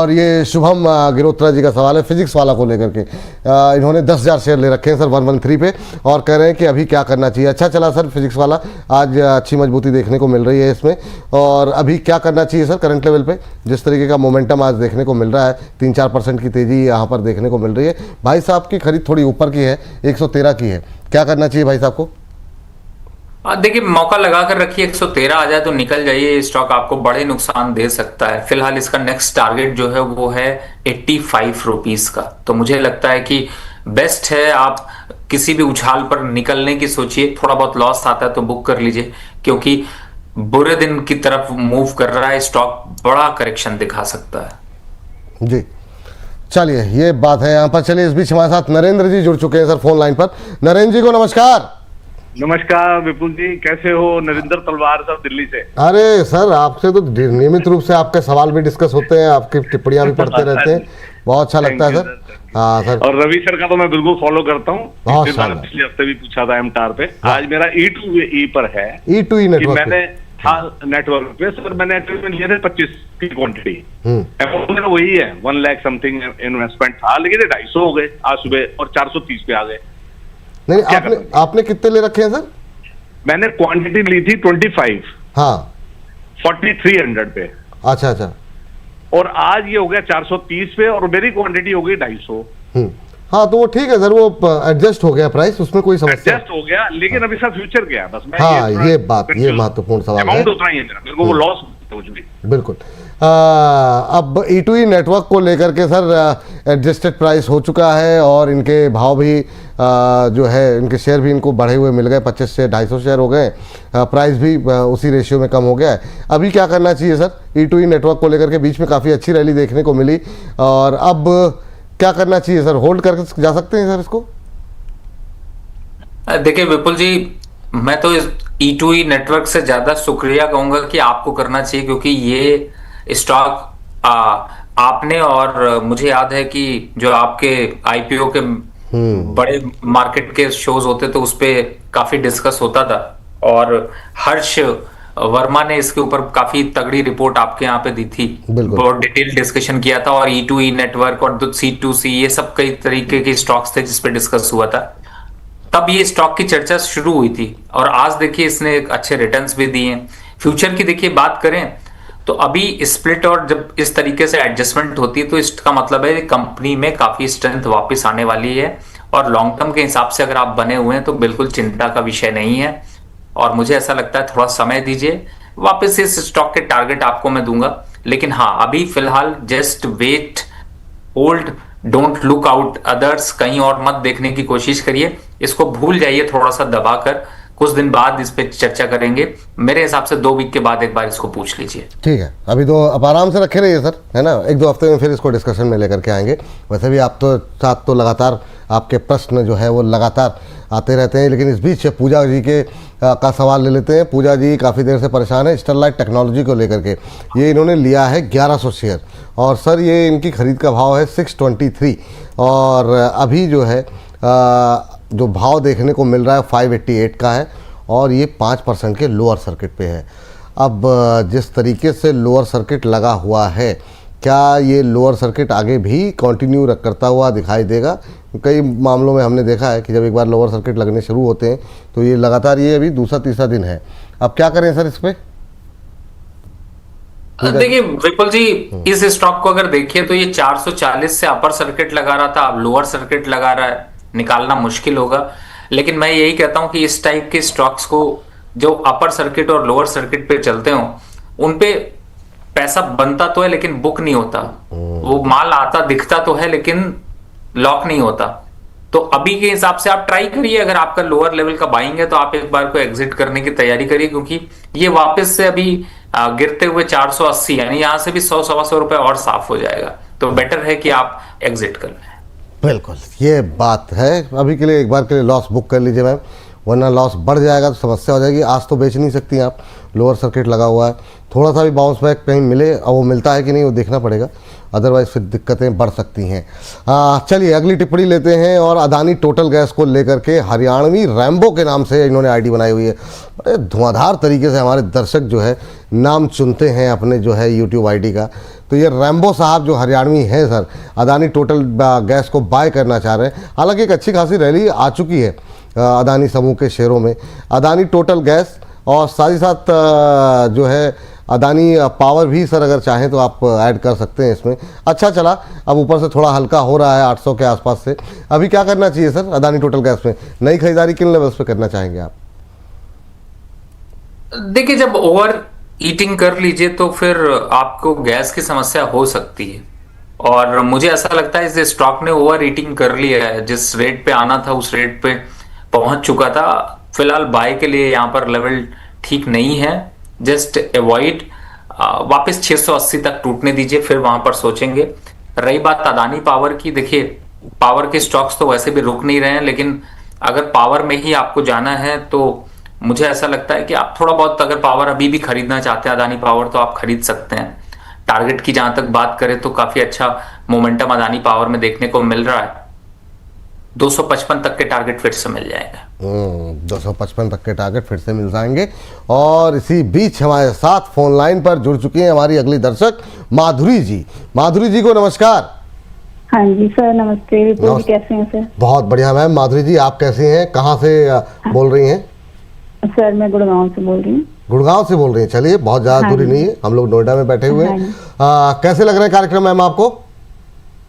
और ये शुभम गिरोत्रा जी का सवाल है फिजिक्स वाला को लेकर के। इन्होंने 10,000 शेयर ले रखे हैं सर 113 पे और कह रहे हैं कि अभी क्या करना चाहिए। अच्छा चला सर फिजिक्स वाला, आज अच्छी मजबूती देखने को मिल रही है इसमें, और अभी क्या करना चाहिए सर करंट लेवल पे? जिस तरीके का मोमेंटम आज देखने को मिल रहा है, 3-4% की तेजी यहाँ पर देखने को मिल रही है। भाई साहब की खरीद थोड़ी ऊपर की है, 113 की है, क्या करना चाहिए भाई साहब को? देखिए, मौका लगा कर रखिए, 113 आ जाए तो निकल जाइए। ये स्टॉक आपको बड़े नुकसान दे सकता है। फिलहाल इसका नेक्स्ट टारगेट जो है वो है 85 रुपीज का। तो मुझे लगता है कि बेस्ट है आप किसी भी उछाल पर निकलने की सोचिए। थोड़ा बहुत लॉस आता है तो बुक कर लीजिए, क्योंकि बुरे दिन की तरफ मूव कर रहा है स्टॉक, बड़ा करेक्शन दिखा सकता है जी। चलिए ये बात है यहाँ पर। चलिए इस बीच हमारे साथ नरेंद्र जी जुड़ चुके हैं सर फोन लाइन पर। नरेंद्र जी को नमस्कार। नमस्कार विपुल जी, कैसे हो? नरेंद्र तलवार सर, दिल्ली से। अरे सर आपसे तो नियमित रूप से आपके सवाल भी डिस्कस होते हैं, आपकी टिप्पणियां भी पढ़ते रहते हैं, बहुत अच्छा लगता है सर। हाँ सर। और रवि सर का तो मैं बिल्कुल फॉलो करता हूँ। पिछले हफ्ते भी पूछा था एमटार पे। आज मेरा E2E पर है, E2E नेटवर्क मैंने नेटवर्क पे सर मैंने लिए थे 25 की क्वांटिटी। मेरा वही है 1 लाख समथिंग इन्वेस्टमेंट था, लेकिन 250 हो गए आज सुबह और 430 पे आ गए। नहीं आपने कितने ले रखे हैं सर? मैंने क्वांटिटी ली थी 25। हाँ 4300 पे। अच्छा। और आज ये हो गया 430 पे और मेरी क्वांटिटी हो गई 250। हाँ तो वो ठीक है सर, वो एडजस्ट हो गया प्राइस, उसमें कोई समस्या एडजस्ट हो गया, लेकिन अभी सर फ्यूचर गया बस। हाँ ये महत्वपूर्ण सवाल है। अमाउंट उतना ही है मेरा, वो लॉस कुछ भी। बिल्कुल। अब E2E नेटवर्क को लेकर के सर एडजस्टेड प्राइस हो चुका है और इनके भाव भी जो है इनके शेयर भी इनको बढ़े हुए मिल गए, 25 से 250 शेयर हो गए, प्राइस भी उसी रेशियो में कम हो गया है। अभी क्या करना चाहिए सर E2E नेटवर्क को लेकर के? बीच में काफ़ी अच्छी रैली देखने को मिली और अब क्या करना चाहिए सर? होल्ड करके जा सकते हैं सर इसको? देखिए विपुल जी, मैं तो इस E2E नेटवर्क से ज्यादा शुक्रिया कहूंगा कि आपको करना चाहिए, क्योंकि ये स्टॉक आपने और मुझे याद है कि जो आपके IPO के बड़े मार्केट के शोज होते तो उस पे काफी डिस्कस होता था और हर्ष वर्मा ने इसके ऊपर काफी तगड़ी रिपोर्ट आपके यहाँ पे दी थी, बहुत डिटेल डिस्कशन किया था। और E2E नेटवर्क और C2C ये सब कई तरीके के स्टॉक्स थे जिसपे डिस्कस हुआ था, तब ये स्टॉक की चर्चा शुरू हुई थी। और आज देखिए इसने एक अच्छे रिटर्न्स भी दिए हैं। फ्यूचर की देखिए बात करें तो अभी स्प्लिट और जब इस तरीके से एडजस्टमेंट होती है तो इसका मतलब है कंपनी में काफी स्ट्रेंथ वापस आने वाली है। और लॉन्ग टर्म के हिसाब से अगर आप बने हुए हैं तो बिल्कुल चिंता का विषय नहीं है। और मुझे ऐसा लगता है थोड़ा समय दीजिए, वापस इस स्टॉक के टारगेट आपको मैं दूंगा। लेकिन हाँ, अभी फिलहाल just wait, hold, don't look out others, कहीं और मत देखने की कोशिश करिए। इसको भूल जाइए थोड़ा सा दबाकर, कुछ दिन बाद इस पे चर्चा करेंगे। मेरे हिसाब से 2 वीक के बाद एक बार इसको पूछ लीजिए। ठीक है, अभी तो आप आराम से रखे रहिए सर, है ना, 1-2 हफ्ते में फिर इसको डिस्कशन में लेकर के आएंगे। वैसे भी आप तो साथ तो लगातार आपके प्रश्न जो है वो लगातार आते रहते हैं। लेकिन इस बीच पूजा जी के का सवाल ले लेते हैं। पूजा जी काफ़ी देर से परेशान है स्टरलाइट टेक्नोलॉजी को लेकर के। ये इन्होंने लिया है 1100 शेयर और सर ये इनकी खरीद का भाव है 623 और अभी जो है जो भाव देखने को मिल रहा है 588 का है और ये 5% के लोअर सर्किट पे है। अब जिस तरीके से लोअर सर्किट लगा हुआ है, क्या ये लोअर सर्किट आगे भी कंटिन्यू करता हुआ दिखाई देगा? कई मामलों में हमने देखा है कि जब एक बार लोअर सर्किट लगने शुरू होते हैं तो ये लगातार, ये अभी दूसरा-तीसरा दिन है। अब क्या करें सर इस पे? देखिए विपुल जी, इस स्टॉक को अगर देखिए तो ये 440 से अपर सर्किट लगा रहा था, अब लोअर सर्किट लगा रहा है, निकालना मुश्किल होगा। लेकिन मैं यही कहता हूं कि इस टाइप के स्टॉक्स को जो अपर सर्किट और लोअर सर्किट पे चलते हो उन पे पैसा बनता तो है लेकिन बुक नहीं होता। वो माल आता दिखता तो है लेकिन लॉक नहीं होता। तो अभी के हिसाब से आप ट्राई करिए, अगर आपका लोअर लेवल का बाइंग है तो आप एक बार को एग्जिट करने की तैयारी करिए, क्योंकि ये वापस से अभी गिरते हुए 480 यानी यहां से भी 100-125 रुपए और साफ हो जाएगा। तो बेटर है कि आप एग्जिट कर लें। बिल्कुल, ये बात है। अभी के लिए एक बार के लिए लॉस बुक कर लीजिए मैम, वरना लॉस बढ़ जाएगा तो समस्या हो जाएगी। आज तो बेच नहीं सकती आप, लोअर सर्किट लगा हुआ है, थोड़ा सा भी बाउंस बैक कहीं मिले और वो मिलता है कि नहीं वो देखना पड़ेगा, अदरवाइज़ फिर दिक्कतें बढ़ सकती हैं। चलिए अगली टिप्पणी लेते हैं और अदानी टोटल गैस को लेकर के हरियाणवी रैम्बो के नाम से इन्होंने आईडी बनाई हुई है। बड़े धुआंधार तरीके से हमारे दर्शक जो है नाम चुनते हैं अपने जो है यूट्यूब आईडी का। तो ये रैम्बो साहब जो हरियाणवी हैं सर, अदानी टोटल गैस को बाय करना चाह रहे हैं। हालांकि एक अच्छी खासी रैली आ चुकी है अदानी समूह के शेयरों में, अदानी टोटल गैस और साथ ही साथ जो है अदानी पावर भी सर अगर चाहें तो आप ऐड कर सकते हैं इसमें। अच्छा चला, अब ऊपर से थोड़ा हल्का हो रहा है 800 के आसपास से। अभी क्या करना चाहिए सर अदानी टोटल गैस में, नई खरीदारी किन लेवल्स पे करना चाहेंगे आप? देखिए, जब ओवर ईटिंग कर लीजिए तो फिर आपको गैस की समस्या हो सकती है, और मुझे ऐसा लगता है इस स्टॉक ने ओवर ईटिंग कर लिया है। जिस रेट पे आना था उस रेट पे पहुंच चुका था। फिलहाल बाय के लिए यहाँ पर लेवल ठीक नहीं है, जस्ट अवॉइड। वापस 680 तक टूटने दीजिए, फिर वहां पर सोचेंगे। रही बात अदानी पावर की, देखिए पावर के स्टॉक्स तो वैसे भी रुक नहीं रहे हैं, लेकिन अगर पावर में ही आपको जाना है तो मुझे ऐसा लगता है कि आप थोड़ा बहुत अगर पावर अभी भी खरीदना चाहते हैं अदानी पावर तो आप खरीद सकते हैं। टारगेट की जहां तक बात करें तो काफी अच्छा मोमेंटम अदानी पावर में देखने को मिल रहा है। 255 तक के टारगेट फिर से मिल जाएगा। 255 तक के टारगेट फिर से मिल जाएंगे। और इसी बीच हमारे साथ फोन लाइन पर जुड़ चुकी हैं हमारी अगली दर्शक माधुरी जी। माधुरी जी को नमस्कार। हाँ जी सर, नमस्ते। कैसे हैं सर? बहुत बढ़िया मैम। माधुरी जी आप कैसी हैं, कहाँ से बोल रही हैं? सर मैं गुड़गांव से बोल रही हूँ। गुड़गांव से बोल रही हैं, चलिए बहुत ज़्यादा दूरी नहीं है, हम लोग नोएडा में बैठे हुए हैं। कैसे लग रहे हैं कार्यक्रम मैम आपको?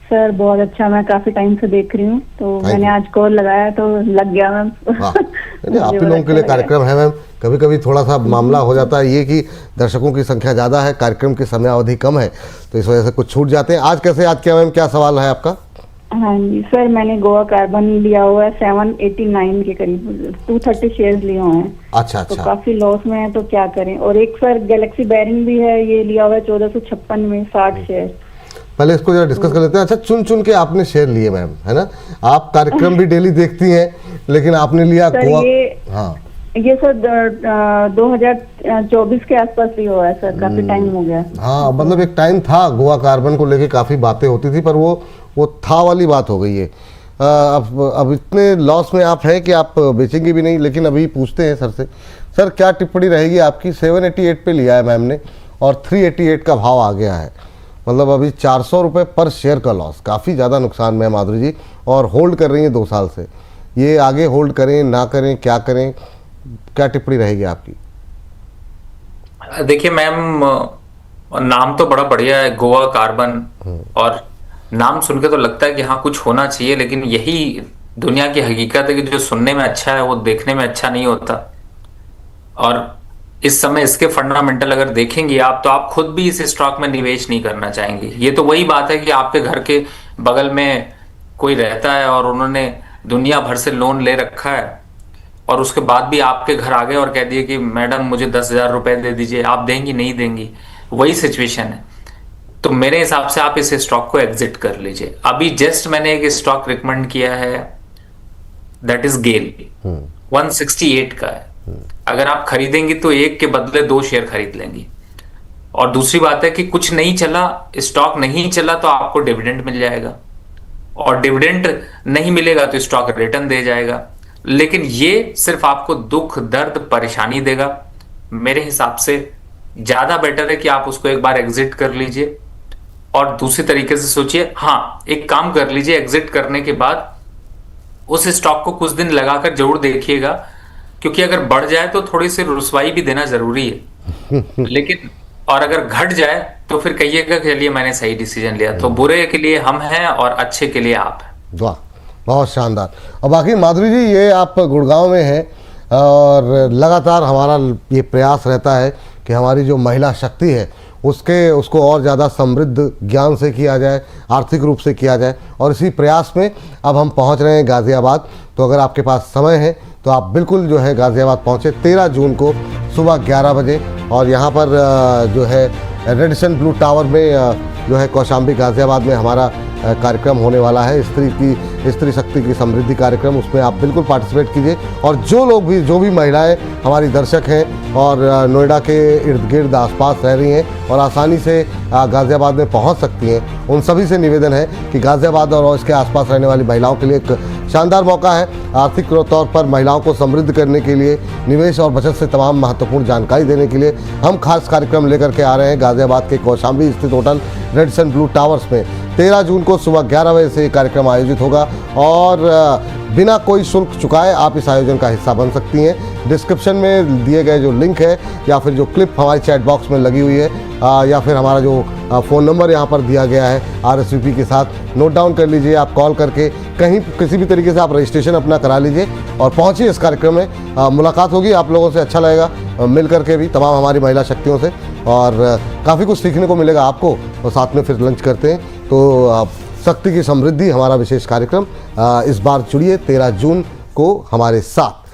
सर बहुत अच्छा, मैं काफी टाइम से देख रही हूँ, तो मैंने आज कॉल लगाया तो लग गया मैम। आप ही लोगों के लिए कार्यक्रम है मैम। कभी कभी थोड़ा सा मामला हो जाता है ये कि दर्शकों की संख्या ज़्यादा है, कार्यक्रम की समय अवधि कम है, तो इस वजह से कुछ छूट जाते हैं। आज कैसे याद किया मैम, क्या सवाल है आपका? हाँ जी सर, मैंने गोवा कार्बन लिया हुआ है 789 के करीब, 230 शेयर्स लिए हुए हैं। अच्छा तो काफी लॉस में है, तो क्या करें? और एक सर गैलेक्सी बैरिंग भी है, ये लिया हुआ है 1456 में 60 शेयर। पहले इसको जरा डिस्कस कर लेते हैं। अच्छा, चुन चुन के आपने शेयर लिए मैम, है ना? आप कार्यक्रम भी डेली देखती हैं, लेकिन आपने लिया गोवा। हाँ ये सर 2024 के आसपास ही हुआ है सर, काफी टाइम हो गया। हाँ मतलब एक टाइम था गोवा कार्बन को लेके काफी बातें होती थी, पर वो था वाली बात हो गई है। अब इतने लॉस में आप हैं कि आप बेचेंगे भी नहीं। लेकिन अभी पूछते हैं सर से, सर क्या टिप्पणी रहेगी आपकी? 788 पे लिया है मैम ने और 388 का भाव आ गया है, मतलब अभी 400 रुपये पर शेयर का लॉस, काफ़ी ज़्यादा नुकसान में माधुरी जी। और होल्ड कर रही हैं 2 साल से, ये आगे होल्ड करें ना करें, क्या करें, क्या टिप्पणी रहेगी आपकी? देखिए मैम, नाम तो बड़ा बढ़िया है गोवा कार्बन, और नाम सुन के तो लगता है कि हाँ कुछ होना चाहिए, लेकिन यही दुनिया की हकीकत है कि जो सुनने में अच्छा है वो देखने में अच्छा नहीं होता। और इस समय इसके फंडामेंटल अगर देखेंगे आप तो आप खुद भी इस स्टॉक में निवेश नहीं करना चाहेंगे। ये तो वही बात है कि आपके घर के बगल में कोई रहता है और उन्होंने दुनिया भर से लोन ले रखा है, और उसके बाद भी आपके घर आ गए और कह दिए कि मैडम मुझे 10,000 रुपए दे दीजिए, आप देंगी नहीं देंगी? वही सिचुएशन है। तो मेरे हिसाब से आप इस स्टॉक को एग्जिट कर लीजिए। अभी जस्ट मैंने एक स्टॉक रिकमेंड किया है, दैट इज गेल, 168 का है। अगर आप खरीदेंगी तो एक के बदले 2 शेयर खरीद लेंगी। और दूसरी बात है कि कुछ नहीं चला, स्टॉक नहीं चला, तो आपको डिविडेंड मिल जाएगा, और डिविडेंड नहीं मिलेगा तो स्टॉक रिटर्न दे जाएगा। लेकिन ये सिर्फ आपको दुख, दर्द, परेशानी देगा। मेरे हिसाब से ज्यादा बेटर है कि आप उसको एक बार एग्जिट कर लीजिए और दूसरी तरीके से सोचिए। हाँ, एक काम कर लीजिए, एग्जिट करने के बाद उस स्टॉक को कुछ दिन लगाकर जरूर देखिएगा, क्योंकि अगर बढ़ जाए तो थोड़ी सी रुसवाई भी देना जरूरी है। लेकिन और अगर घट जाए तो फिर कहिएगा कि चलिए मैंने सही डिसीजन लिया। तो बुरे के लिए हम हैं और अच्छे के लिए आप हैं। वाह, बहुत शानदार। और बाकी माधुरी जी, ये आप गुड़गांव में हैं और लगातार हमारा ये प्रयास रहता है कि हमारी जो महिला शक्ति है उसको और ज़्यादा समृद्ध ज्ञान से किया जाए, आर्थिक रूप से किया जाए। और इसी प्रयास में अब हम पहुंच रहे हैं गाज़ियाबाद। तो अगर आपके पास समय है तो आप बिल्कुल जो है गाज़ियाबाद पहुँचे 13 जून को सुबह 11 बजे। और यहाँ पर जो है रेडिसन ब्लू टावर में जो है कौशाम्बी गाज़ियाबाद में हमारा कार्यक्रम होने वाला है, स्त्री शक्ति की समृद्धि कार्यक्रम। उसमें आप बिल्कुल पार्टिसिपेट कीजिए। और जो भी महिलाएं हमारी दर्शक हैं और नोएडा के इर्द गिर्द आसपास रह रही हैं और आसानी से गाज़ियाबाद में पहुंच सकती हैं, उन सभी से निवेदन है कि गाज़ियाबाद और इसके आसपास रहने वाली महिलाओं के लिए एक शानदार मौका है। आर्थिक तौर पर महिलाओं को समृद्ध करने के लिए, निवेश और बचत से तमाम महत्वपूर्ण जानकारी देने के लिए हम खास कार्यक्रम लेकर के आ रहे हैं। गाज़ियाबाद के कौशाम्बी स्थित होटल रेडिसन ब्लू टावर्स में 13 जून को सुबह 11 बजे से ये कार्यक्रम आयोजित होगा और बिना कोई शुल्क चुकाए आप इस आयोजन का हिस्सा बन सकती हैं। डिस्क्रिप्शन में दिए गए जो लिंक है या फिर जो क्लिप हमारी चैट बॉक्स में लगी हुई है या फिर हमारा जो फ़ोन नंबर यहाँ पर दिया गया है RSVP के साथ, नोट डाउन कर लीजिए। आप कॉल करके कहीं किसी भी तरीके से आप रजिस्ट्रेशन अपना करा लीजिए और पहुँचिए इस कार्यक्रम में। मुलाकात होगी आप लोगों से, अच्छा लगेगा मिल करके भी तमाम हमारी महिला शक्तियों से, और काफ़ी कुछ सीखने को मिलेगा आपको। और साथ में फिर लंच करते हैं। तो शक्ति की समृद्धि हमारा विशेष कार्यक्रम, इस बार जुड़िए 13 जून को हमारे साथ।